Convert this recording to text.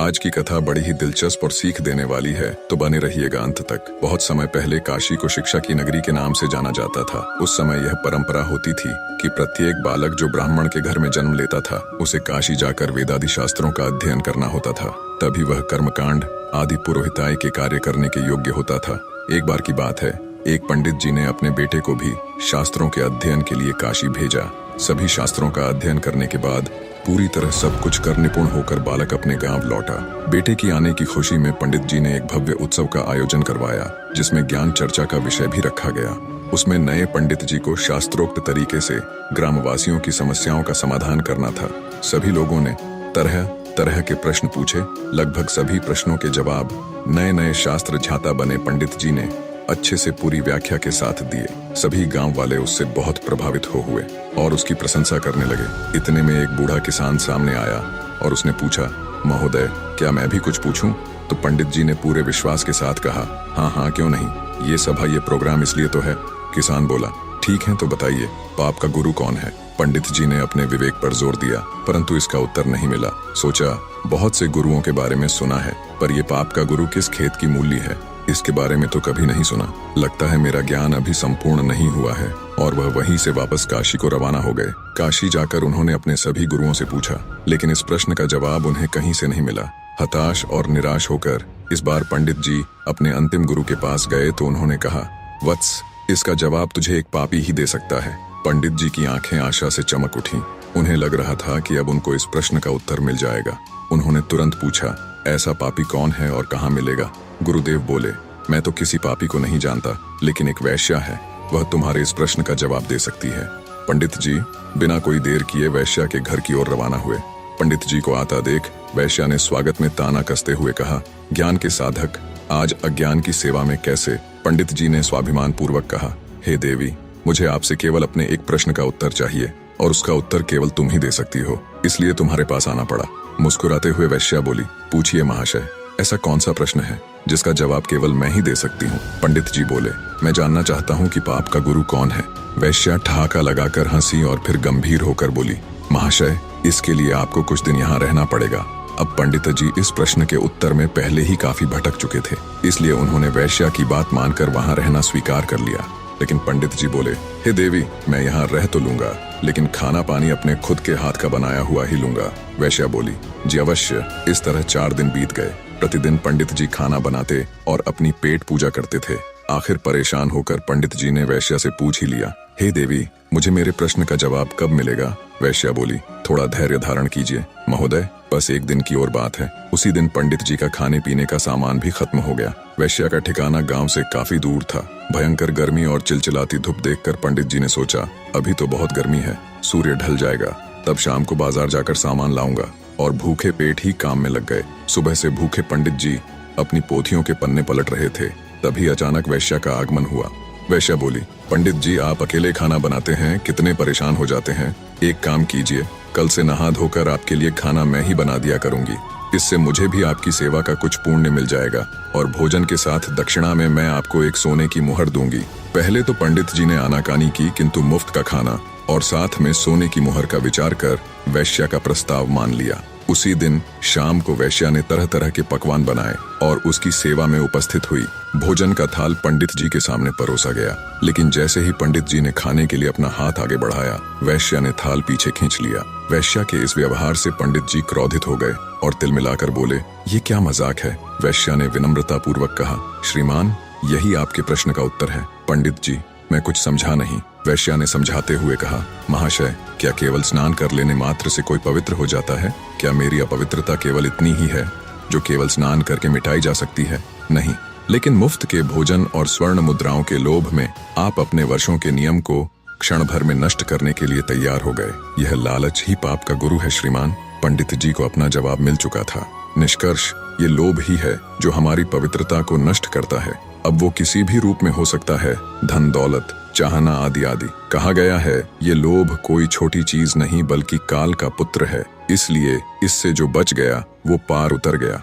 आज की कथा बड़ी ही दिलचस्प और सीख देने वाली है, तो बने रहिएगा अंत तक। बहुत समय पहले काशी को शिक्षा की नगरी के नाम से जाना जाता था। उस समय यह परंपरा होती थी कि प्रत्येक बालक जो ब्राह्मण के घर में जन्म लेता था, उसे काशी जाकर वेदादि शास्त्रों का अध्ययन करना होता था। तभी वह कर्मकांड आदि पुरोहिताई के कार्य करने के योग्य होता था। एक बार की बात है, एक पंडित जी ने अपने बेटे को भी शास्त्रों के अध्ययन के लिए काशी भेजा। सभी शास्त्रों का अध्ययन करने के बाद पूरी तरह सब कुछ कर निपुण होकर बालक अपने गांव लौटा। बेटे की आने की खुशी में पंडित जी ने एक भव्य उत्सव का आयोजन करवाया, जिसमें ज्ञान चर्चा का विषय भी रखा गया। उसमें नए पंडित जी को शास्त्रोक्त तरीके से ग्रामवासियों की समस्याओं का समाधान करना था। सभी लोगों ने तरह तरह के प्रश्न पूछे। लगभग सभी प्रश्नों के जवाब नए नए शास्त्र झाता बने पंडित जी ने अच्छे से पूरी व्याख्या के साथ दिए। सभी गांव वाले उससे बहुत प्रभावित हुए और उसकी प्रशंसा करने लगे। इतने में एक बूढ़ा किसान सामने आया और उसने पूछा, महोदय, क्या मैं भी कुछ पूछूं? तो पंडित जी ने पूरे विश्वास के साथ कहा, हाँ हाँ, क्यों नहीं, ये सभा ये प्रोग्राम इसलिए तो है। किसान बोला, ठीक है, तो बताइए, पाप का गुरु कौन है? पंडित जी ने अपने विवेक पर जोर दिया, परंतु इसका उत्तर नहीं मिला। सोचा, बहुत से गुरुओं के बारे में सुना है, पर यह पाप का गुरु किस खेत की मूली है, इसके बारे में तो कभी नहीं सुना। लगता है मेरा ज्ञान अभी संपूर्ण नहीं हुआ है। और वह वहीं से वापस काशी को रवाना हो गए। काशी जाकर उन्होंने अपने सभी गुरुओं से पूछा, लेकिन इस प्रश्न का जवाब उन्हें कहीं से नहीं मिला। हताश और निराश होकर इस बार पंडित जी अपने अंतिम गुरु के पास गए तो उन्होंने कहा, वत्स, इसका जवाब तुझे एक पापी ही दे सकता है। पंडित जी की आंखें आशा से चमक उठी। उन्हें लग रहा था कि अब उनको इस प्रश्न का उत्तर मिल जाएगा। उन्होंने तुरंत पूछा, ऐसा पापी कौन है और कहाँ मिलेगा? गुरुदेव बोले, मैं तो किसी पापी को नहीं जानता, लेकिन एक वैश्या है, वह तुम्हारे इस प्रश्न का जवाब दे सकती है। पंडित जी बिना कोई देर किए वैश्या के घर की ओर रवाना हुए। पंडित जी को आता देख वैश्या ने स्वागत में ताना कसते हुए कहा, ज्ञान के साधक आज अज्ञान की सेवा में कैसे? पंडित जी ने स्वाभिमान पूर्वक कहा, हे देवी, मुझे आपसे केवल अपने एक प्रश्न का उत्तर चाहिए और उसका उत्तर केवल तुम ही दे सकती हो, इसलिए तुम्हारे पास आना पड़ा। मुस्कुराते हुए वैश्या बोली, पूछिए महाशय, ऐसा कौन सा प्रश्न है जिसका जवाब केवल मैं ही दे सकती हूँ? पंडित जी बोले, मैं जानना चाहता हूँ कि पाप का गुरु कौन है। वैश्या ठहाका लगाकर हंसी और फिर गंभीर होकर बोली, महाशय, इसके लिए आपको कुछ दिन यहाँ रहना पड़ेगा। अब पंडित जी इस प्रश्न के उत्तर में पहले ही काफी भटक चुके थे, इसलिए उन्होंने वैश्या की बात मानकर वहाँ रहना स्वीकार कर लिया। लेकिन पंडित जी बोले, हे देवी, मैं यहाँ रह तो लूंगा, लेकिन खाना पानी अपने खुद के हाथ का बनाया हुआ ही लूंगा। वैश्या बोली, जी अवश्य। इस तरह 4 दिन बीत गए। प्रतिदिन पंडित जी खाना बनाते और अपनी पेट पूजा करते थे। आखिर परेशान होकर पंडित जी ने वैश्या से पूछ ही लिया, हे देवी, मुझे मेरे प्रश्न का जवाब कब मिलेगा? वैश्या बोली, थोड़ा धैर्य धारण कीजिए महोदय, बस 1 दिन की और बात है। उसी दिन पंडित जी का खाने पीने का सामान भी खत्म हो गया। वैश्या का ठिकाना गांव से काफी दूर था। भयंकर गर्मी और चिलचिलाती धूप देखकर पंडित जी ने सोचा, अभी तो बहुत गर्मी है, सूर्य ढल जाएगा, तब शाम को बाजार जाकर सामान लाऊंगा। और भूखे पेट ही काम में लग गए। सुबह से भूखे पंडित जी अपनी पोथियों के पन्ने पलट रहे थे। तभी अचानक वैश्या का आगमन हुआ। वैश्या बोली, पंडित जी, आप अकेले खाना बनाते हैं, कितने परेशान हो जाते हैं। एक काम कीजिए, कल से नहा धोकर आपके लिए खाना मैं ही बना दिया करूंगी। इससे मुझे भी आपकी सेवा का कुछ पुण्य मिल जाएगा और भोजन के साथ दक्षिणा में मैं आपको एक सोने की मुहर दूंगी। पहले तो पंडित जी ने आनाकानी की, किंतु मुफ्त का खाना और साथ में सोने की मुहर का विचार कर वैश्या का प्रस्ताव मान लिया। उसी दिन शाम को वैश्या ने तरह तरह के पकवान बनाए और उसकी सेवा में उपस्थित हुई। भोजन का थाल पंडित जी के सामने परोसा गया, लेकिन जैसे ही पंडित जी ने खाने के लिए अपना हाथ आगे बढ़ाया, वैश्या ने थाल पीछे खींच लिया। वैश्या के इस व्यवहार से पंडित जी क्रोधित हो गए और तिलमिलाकर बोले, ये क्या मजाक है? वैश्या ने विनम्रता पूर्वक कहा, श्रीमान, यही आपके प्रश्न का उत्तर है। पंडित जी, मैं कुछ समझा नहीं। वैश्या ने समझाते हुए कहा, महाशय, क्या केवल स्नान कर लेने मात्र से कोई पवित्र हो जाता है? क्या मेरी अपवित्रता केवल इतनी ही है जो केवल स्नान करके मिटाई जा सकती है? नहीं, लेकिन मुफ्त के भोजन और स्वर्ण मुद्राओं के लोभ में आप अपने वर्षों के नियम को क्षण भर में नष्ट करने के लिए तैयार हो गए। यह लालच ही पाप का गुरु है श्रीमान। पंडित जी को अपना जवाब मिल चुका था। निष्कर्ष, ये लोभ ही है जो हमारी पवित्रता को नष्ट करता है। अब वो किसी भी रूप में हो सकता है, धन दौलत, चाहना आदि आदि। कहा गया है, ये लोभ कोई छोटी चीज नहीं बल्कि काल का पुत्र है, इसलिए इससे जो बच गया वो पार उतर गया।